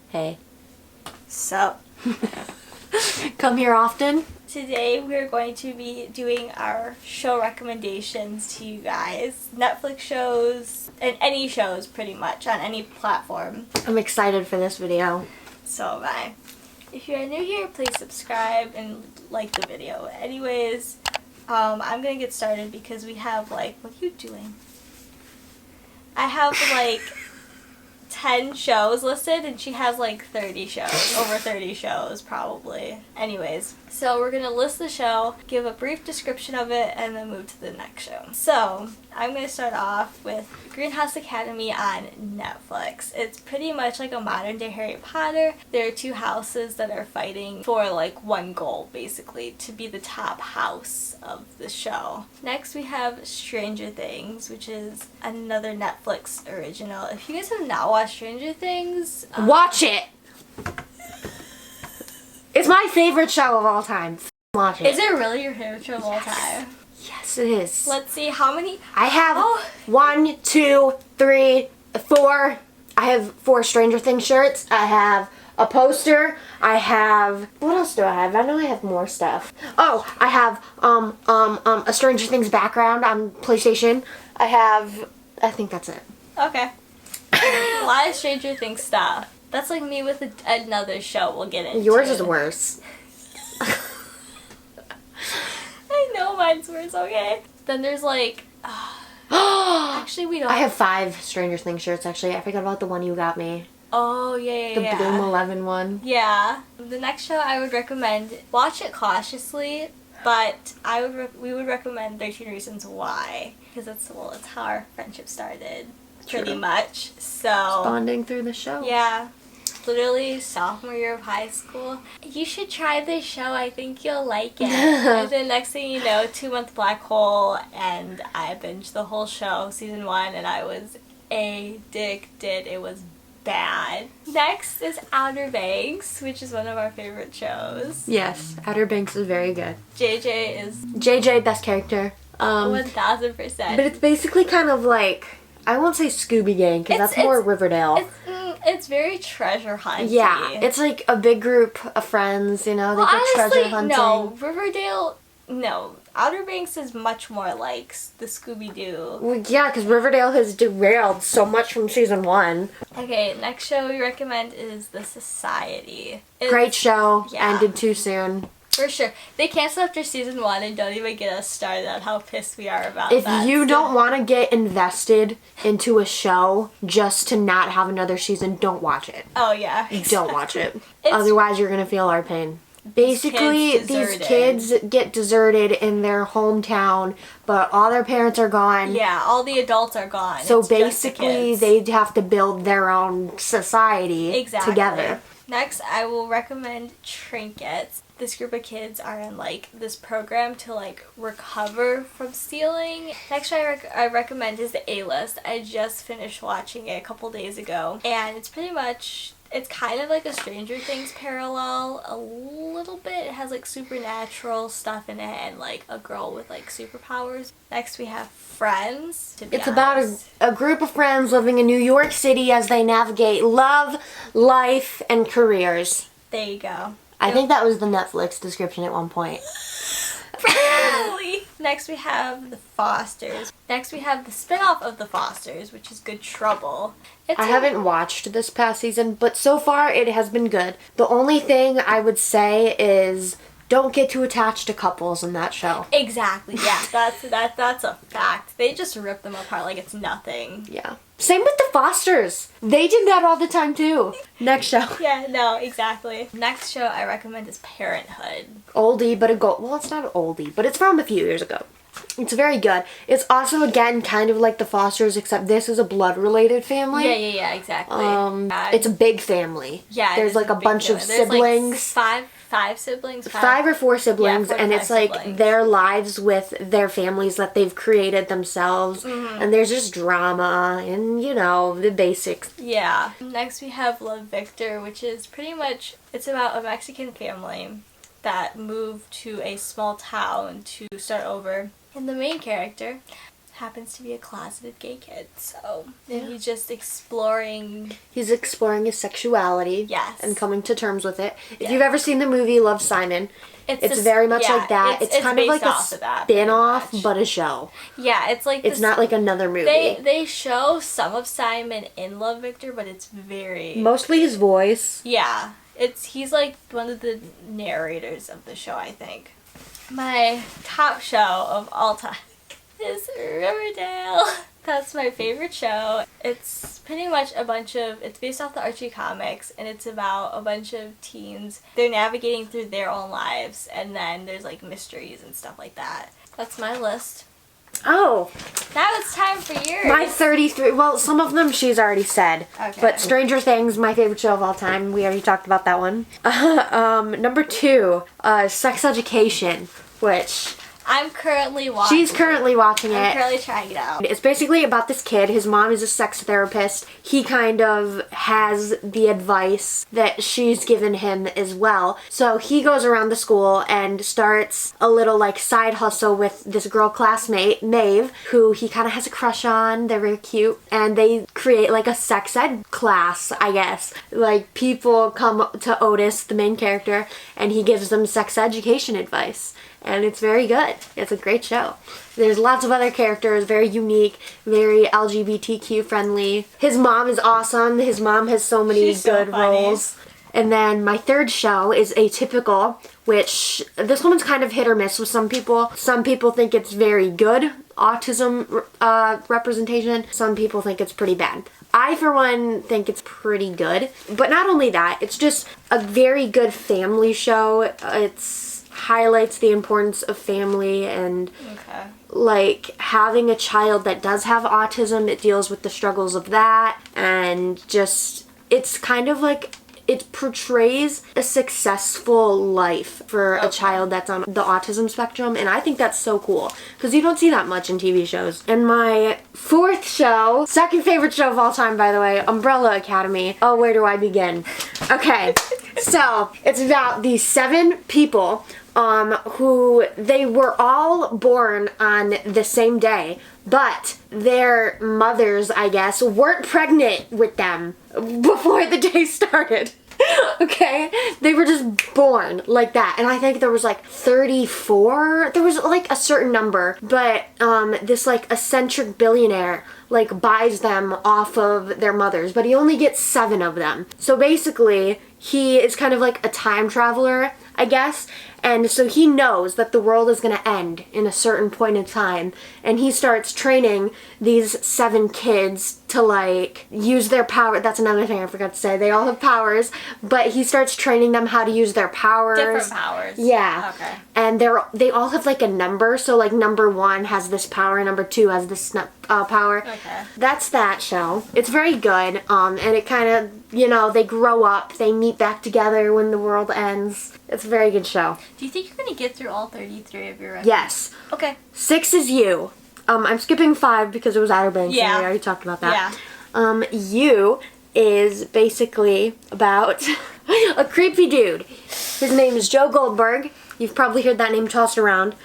Hey. So, Come here often? today we're going to be doing our show recommendations to you guys. Netflix shows, and any shows pretty much, on any platform. I'm excited for this video. So am I. If you're new here, please subscribe and like the video. Anyways, I'm gonna get started because we have what are you doing? I have 10 shows listed and she has 30 shows, over 30 shows probably. Anyways, so we're gonna list the show, give a brief description of it, and then move to the next show. So, I'm gonna start off with Greenhouse Academy on Netflix. It's pretty much like a modern day Harry Potter. There are two houses that are fighting for one goal, basically, to be the top house of the show. Next we have Stranger Things, which is another Netflix original. If you guys have not watched Stranger Things, watch it! It's my favorite show of all time. Watch it. Is it really your favorite show of all time? Yes, it is. Let's see how many. I have 1, 2, 3, 4. I have 4 Stranger Things shirts. I have a poster. I have, what else do I have? I know I have more stuff. Oh, I have a Stranger Things background on PlayStation. I think that's it. Okay. A lot of Stranger Things stuff. That's like me with another show we'll get into. Yours is worse. I know mine's worse, okay? Then there's actually we don't. I have 5 Stranger Things shirts actually. I forgot about the one you got me. Oh, yeah. The Bloom 11 one. Yeah. The next show I would recommend, watch it cautiously, but we would recommend 13 Reasons Why, because that's how our friendship started. Pretty much. So bonding through the show. Yeah. Literally sophomore year of high school. You should try this show. I think you'll like it. And then next thing you know, 2-month black hole, and I binged the whole show, season 1, and I was addicted. It was bad. Next is Outer Banks, which is one of our favorite shows. Yes, Outer Banks is very good. JJ, best character. 1000%. But it's basically kind of I won't say Scooby Gang, because that's more Riverdale. It's very treasure hunty. Yeah, it's like a big group of friends, they go treasure hunting. No, Riverdale, no. Outer Banks is much more like the Scooby-Doo. Well, yeah, because Riverdale has derailed so much from season 1. Okay, next show we recommend is The Society. Great show, ended too soon. For sure. They canceled after season 1 and don't even get us started on how pissed we are about that. If you don't want to get invested into a show just to not have another season, don't watch it. Oh, yeah. Exactly. Don't watch it. Otherwise, you're going to feel our pain. Basically, these kids get deserted in their hometown, but all their parents are gone. Yeah, all the adults are gone. So basically, they have to build their own society together. Next, I will recommend Trinkets. This group of kids are in this program to recover from stealing. Next I recommend is the A-List. I just finished watching it a couple days ago, and it's kind of like a Stranger Things parallel a little bit. It has supernatural stuff in it and a girl with superpowers. Next we have Friends. It's about a group of friends living in New York City as they navigate love, life, and careers. There you go. I think that was the Netflix description at one point. Probably. Next we have The Fosters. Next we have the spin-off of The Fosters, which is Good Trouble. I haven't watched this past season, but so far it has been good. The only thing I would say is don't get too attached to couples in that show. Exactly, yeah. That's a fact. They just rip them apart like it's nothing. Yeah. Same with The Fosters. They did that all the time too. Next show. Yeah, no, exactly. Next show I recommend is Parenthood. Oldie, but well, it's not oldie, but it's from a few years ago. It's very good. It's also, again, kind of like The Fosters, except this is a blood-related family. Yeah, exactly. It's a big family. Yeah, there's a bunch of siblings. There's five siblings. 5 or 4 siblings, and it's siblings. Their lives with their families that they've created themselves, and there's just drama and the basics. Yeah. Next we have Love Victor, which is pretty much, it's about a Mexican family that moved to a small town to start over. And the main character happens to be a closeted gay kid, so and he's just exploring. He's exploring his sexuality. Yes. And coming to terms with it. If Yes. you've ever seen the movie Love, Simon, it's very much like that. It's kind of like a spin-off, but a show. Yeah, it's like it's not like another movie. They show some of Simon in Love, Victor, but it's very mostly his voice. Yeah, he's like one of the narrators of the show, I think. My top show of all time is Riverdale. That's my favorite show. It's pretty much it's based off the Archie comics, and it's about a bunch of teens. They're navigating through their own lives, and then there's like mysteries and stuff like that. That's my list. Oh. Now it's time for yours. My 33, well, some of them she's already said. Okay. But Stranger Things, my favorite show of all time. We already talked about that one. Number 2, Sex Education, which... I'm currently watching. She's currently watching it. I'm currently trying it out. It's basically about this kid. His mom is a sex therapist. He kind of has the advice that she's given him as well. So he goes around the school and starts a little like side hustle with this girl classmate, Maeve, who he kind of has a crush on. They're very cute. And they create like a sex ed class, I guess. Like people come to Otis, the main character, and he gives them sex education advice. And it's very good. It's a great show. There's lots of other characters, very unique, very LGBTQ friendly. His mom is awesome. His mom has so many good roles. And then my third show is Atypical, which this one's kind of hit or miss with some people. Some people think it's very good autism representation. Some people think it's pretty bad. I, for one, think it's pretty good. But not only that, it's just a very good family show. It's highlights the importance of family and like having a child that does have autism. It deals with the struggles of that, and just it's kind of like it portrays a successful life for a child that's on the autism spectrum, and I think that's so cool because you don't see that much in TV shows. And my fourth show, second favorite show of all time, by the way, Umbrella Academy. Oh, where do I begin? Okay, so it's about these 7 people who they were all born on the same day, but their mothers, I guess, weren't pregnant with them before the day started. Okay? They were just born like that. And I think there was like 34. There was like a certain number. But this like eccentric billionaire like buys them off of their mothers. But he only gets 7 of them. So basically, he is kind of like a time traveler, I guess. And so he knows that the world is going to end in a certain point in time. And he starts training these 7 kids to like use their power. That's another thing I forgot to say. They all have powers, but he starts training them how to use their powers. Different powers. Yeah. Okay. And they all have like a number. So like number 1 has this power, number 2 has this power. Okay. That's that show. It's very good. And it kind of, you know, they grow up, they meet back together when the world ends. It's a very good show. Do you think you're going to get through all 33 of your records? Yes. Okay. 6 is You. I'm skipping 5 because it was Outer Banks, and we already talked about that. Yeah. You is basically about a creepy dude. His name is Joe Goldberg. You've probably heard that name tossed around.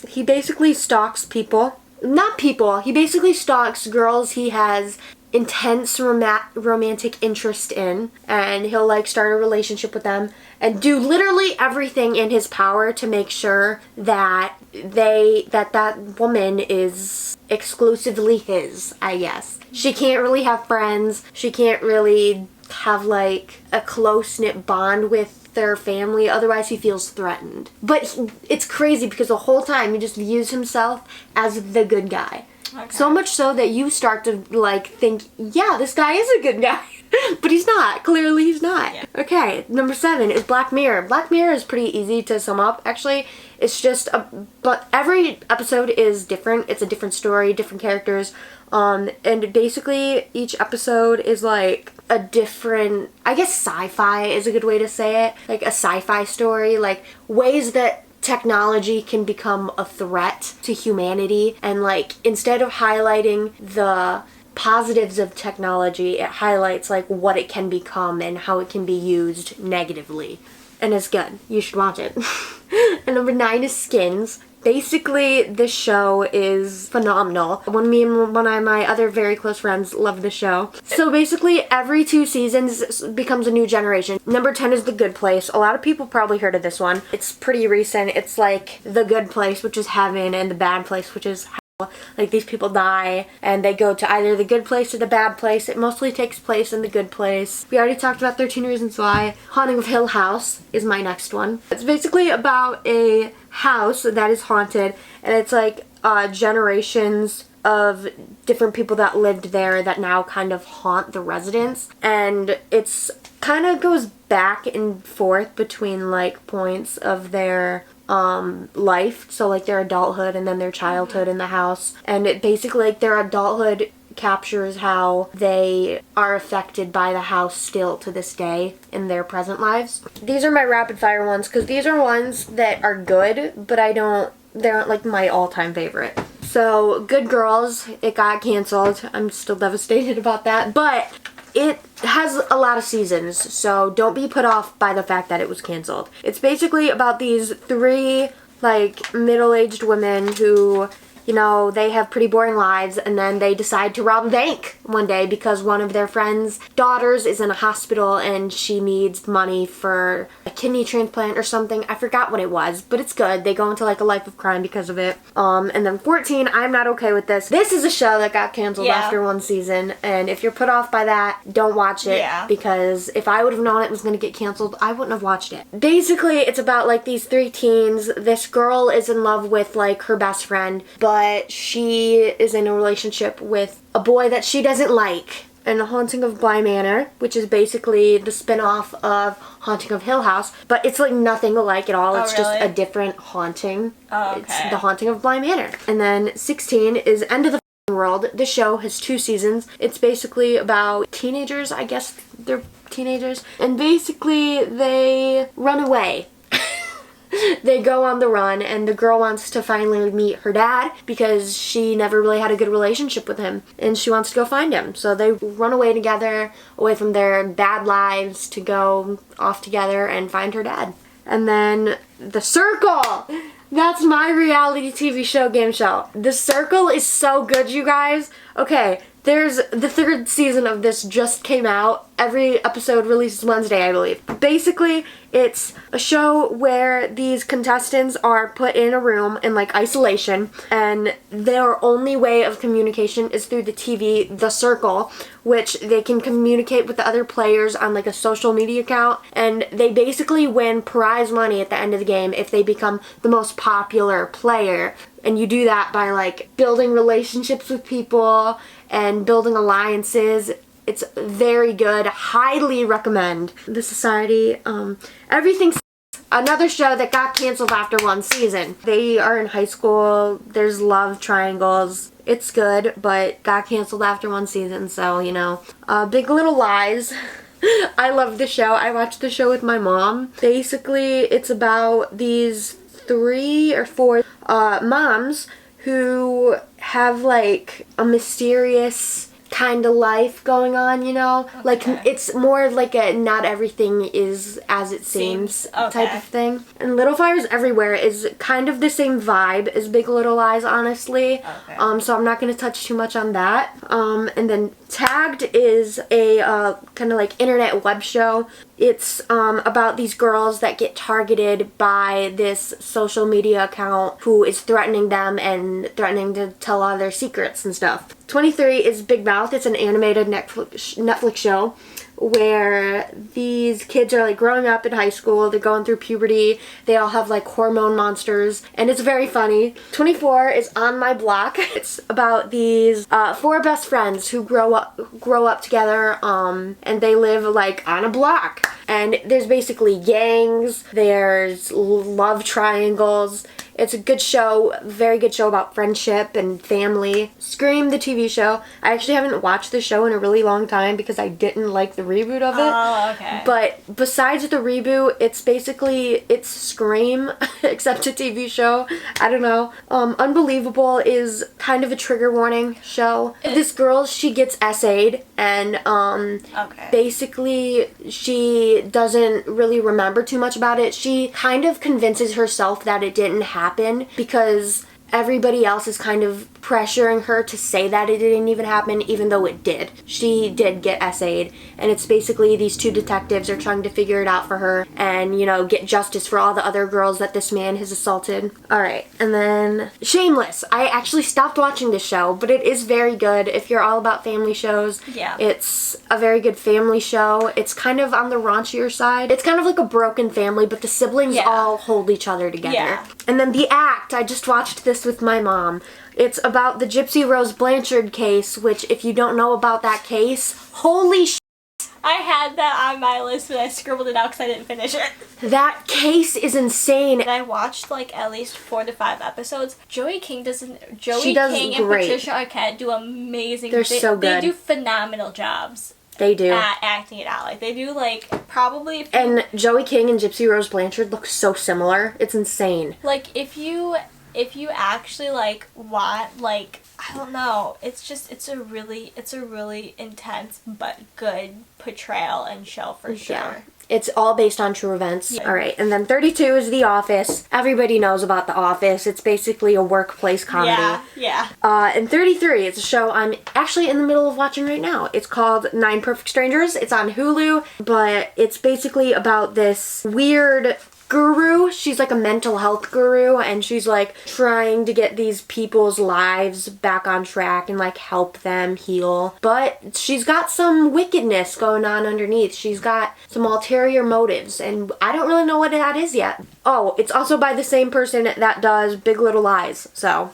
He basically stalks people. Not people. He basically stalks girls he has intense romantic interest in, and he'll like start a relationship with them and do literally everything in his power to make sure that that woman is exclusively his, I guess. She can't really have friends. She can't really have like a close-knit bond with their family, otherwise he feels threatened. But it's crazy because the whole time he just views himself as the good guy. Okay. So much so that you start to like think, yeah, this guy is a good guy. But he's not. Clearly he's not. Yeah. Okay, number 7 is Black Mirror. Black Mirror is pretty easy to sum up, actually. It's just but every episode is different. It's a different story, different characters. And basically each episode is like a different, I guess sci-fi is a good way to say it. Like a sci-fi story, like ways that technology can become a threat to humanity, and like instead of highlighting the positives of technology, it highlights like what it can become and how it can be used negatively. And it's good. You should watch it. And number 9 is Skins. Basically, this show is phenomenal. Me and one of my other very close friends love the show. So basically, every 2 seasons becomes a new generation. Number 10 is The Good Place. A lot of people probably heard of this one. It's pretty recent. It's like The Good Place, which is heaven, and The Bad Place, which is hell. Like, these people die, and they go to either the good place or the bad place. It mostly takes place in the good place. We already talked about 13 Reasons Why. Haunting of Hill House is my next one. It's basically about a house that is haunted, and it's like generations of different people that lived there that now kind of haunt the residents, and it's kind of goes back and forth between like points of their life, so like their adulthood and then their childhood in the house, and it basically like their adulthood captures how they are affected by the house still to this day in their present lives. These are my rapid fire ones because these are ones that are good, but they aren't like my all-time favorite. So, Good Girls, it got canceled. I'm still devastated about that, but it has a lot of seasons, so don't be put off by the fact that it was canceled. It's basically about these 3 like middle-aged women who, you know, they have pretty boring lives, and then they decide to rob a bank one day because one of their friends' daughters is in a hospital and she needs money for a kidney transplant or something. I forgot what it was, but it's good. They go into like a life of crime because of it. And then 14, I'm not okay with this. This is a show that got canceled after 1 season, and if you're put off by that, don't watch it, because if I would have known it was going to get canceled, I wouldn't have watched it. Basically, it's about like these 3 teens. This girl is in love with like her best friend, but she is in a relationship with a boy that she doesn't like. And The Haunting of Bly Manor, which is basically the spin-off of Haunting of Hill House, but it's like nothing alike at all. It's just a different haunting. It's The Haunting of Bly Manor. And then 16 is End of the World. This show has 2 seasons. It's basically about teenagers, I guess they're teenagers, and basically they run away. They go on the run, and the girl wants to finally meet her dad because she never really had a good relationship with him, and she wants to go find him. So they run away together, away from their bad lives, to go off together and find her dad. And then The Circle! That's my reality TV show game show. The Circle is so good, you guys. Okay, there's the 3rd season of this just came out. Every episode releases Wednesday, I believe. Basically, it's a show where these contestants are put in a room in like isolation, and their only way of communication is through the TV, The Circle, which they can communicate with the other players on like a social media account, and they basically win prize money at the end of the game if they become the most popular player. And you do that by like building relationships with people and building alliances. It's very good. Highly recommend. The Society, everything's another show that got canceled after 1 season. They are in high school. There's love triangles. It's good, but got canceled after 1 season, so, you know. Big Little Lies. I love the show. I watched the show with my mom. Basically, it's about these 3 or 4 moms who have like a mysterious kind of life going on, you know? Okay. Like, it's more like a not everything is as it seems type of thing. And Little Fires Everywhere is kind of the same vibe as Big Little Lies, honestly. Okay. So I'm not going to touch too much on that. And then Tagged is a kind of like internet web show. It's about these girls that get targeted by this social media account who is threatening them and threatening to tell all their secrets and stuff. 23 is Big Mouth. It's an animated Netflix show where these kids are like growing up in high school. They're going through puberty. They all have like hormone monsters, and it's very funny. 24 is On My Block. It's about these 4 best friends who grow up together, and they live like on a block. And there's basically gangs. There's love triangles. It's a good show, very good show about friendship and family. Scream, the TV show. I actually haven't watched the show in a really long time because I didn't like the reboot of it. Oh, okay. But besides the reboot, it's Scream, except a TV show. I don't know. Unbelievable is kind of a trigger warning show. This girl, she gets essayed, and basically she doesn't really remember too much about it. She kind of convinces herself that it didn't happen happen because everybody else is kind of pressuring her to say that it didn't even happen, even though it did. She did get SA'd, and it's basically these two detectives are trying to figure it out for her and, you know, get justice for all the other girls that this man has assaulted. Alright, and then Shameless. I actually stopped watching this show, but it is very good if you're all about family shows. Yeah. It's a very good family show. It's kind of on the raunchier side. It's kind of like a broken family, but the siblings all hold each other together. Yeah. And then The Act. I just watched this with my mom. It's about the Gypsy Rose Blanchard case, which if you don't know about that case, holy sh**. I had that on my list, but I scribbled it out because I didn't finish it. That case is insane. And I watched like at least 4 to 5 episodes. Joey King does great. And Patricia Arquette do amazing. They're so good. They do phenomenal jobs. They do. At acting it out. Like they do like probably. And Joey King and Gypsy Rose Blanchard look so similar. It's insane. Like if you actually like want like I don't know, it's a really intense but good portrayal and show for sure. Yeah. It's all based on true events. Yeah. Alright, and then 32 is The Office. Everybody knows about The Office. It's basically a workplace comedy. Yeah. And 33 is a show I'm actually in the middle of watching right now. It's called 9 Perfect Strangers. It's on Hulu, but it's basically about this weird guru. She's like a mental health guru, and she's like trying to get these people's lives back on track and like help them heal. But she's got some wickedness going on underneath. She's got some ulterior motives, and I don't really know what that is yet. Oh, it's also by the same person that does Big Little Lies, so.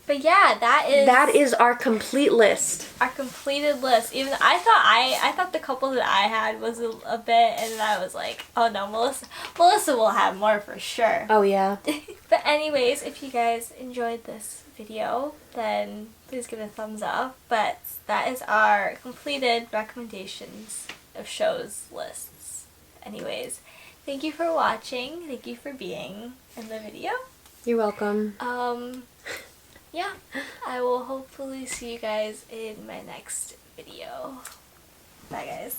But yeah, that is our complete list. Our completed list. Even I thought the couple that I had was a bit, and then I was like, oh no, Melissa will have more for sure. Oh yeah. But anyways, if you guys enjoyed this video, then please give it a thumbs up. But that is our completed recommendations of shows lists. Anyways, thank you for watching. Thank you for being in the video. You're welcome. Yeah, I will hopefully see you guys in my next video. Bye guys.